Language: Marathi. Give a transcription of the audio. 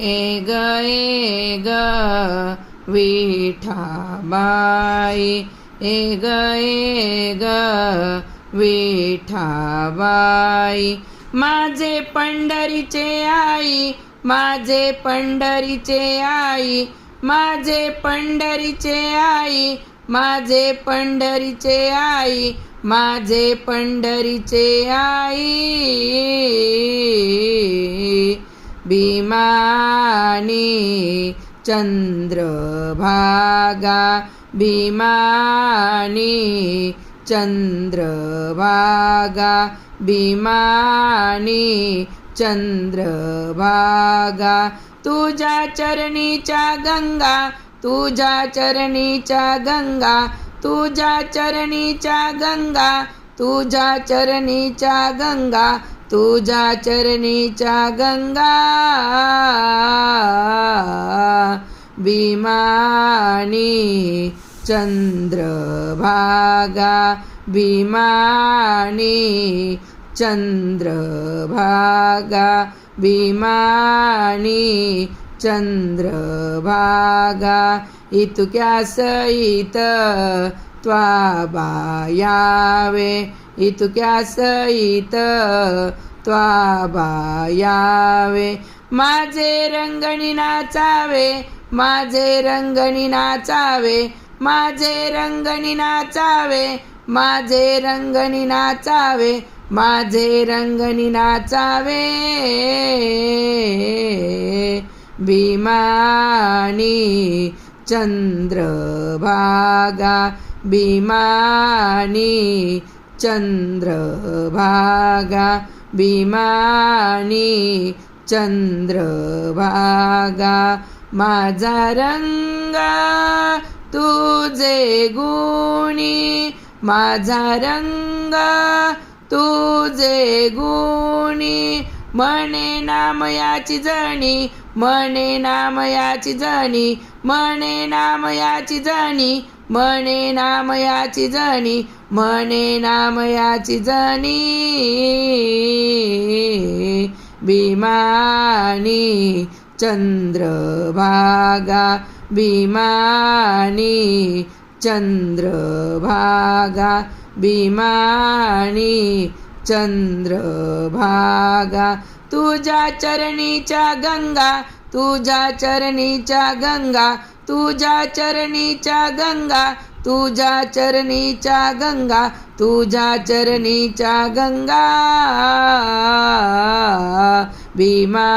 ए ग विठाबाई, ए ग विठाबाई, माझे पंढरीचे आई, माझे पंढरीचे आई, माझे पंढरीचे आई, माझे पंढरीचे आई, माझे पंढरीचे आई, भीमानी चंद्रभागा, भीमानी चंद्रभागा, भीमानी चंद्रभागा, तुझ्या चरणीच्या गंगा, तुझ्या चरणीच्या गंगा, तुझ्या चरणीच्या गंगा, तुझ्या चरणीच्या गंगा, तुझ्या चरणीच्या गंगा, भीमानी चंद्रभागा, भीमानी चंद्रभागा, भीमानी चंद्रभागा, इतक्या सहित त्वाबायावे, इतक्या सहित त्वाबायावे, माझे रंगणी नाचावे, माझे रंगणी नाचावे, माझे रंगणी नाचावे, माझे रंगणी नाचावे, माझे रंगणी नाचावे, भीमानी चंद्रभागा, भीमानी चंद्रभागा, भीमानी चंद्रभागा, माझा रंग तुझे गुणी, माझा रंग तुझे गुणी, म्हणे नामयाची जणी, म्हणे नामयाची जणी, म्हणे नामयाची जणी, म्हणे नामयाची जणी, म्हणे नामयाची जणी, भीमानी चंद्रभागा, भीमानी चंद्रभागा, भीमानी चंद्रभागा, तुझ्या चरणीच्या गंगा, तुझ्या चरणीच्या गंगा, तुझ्या चरणीच्या गंगा, तुझ्या चरणीच्या गंगा, तुझ्या चरणीच्या गंगा, भीमा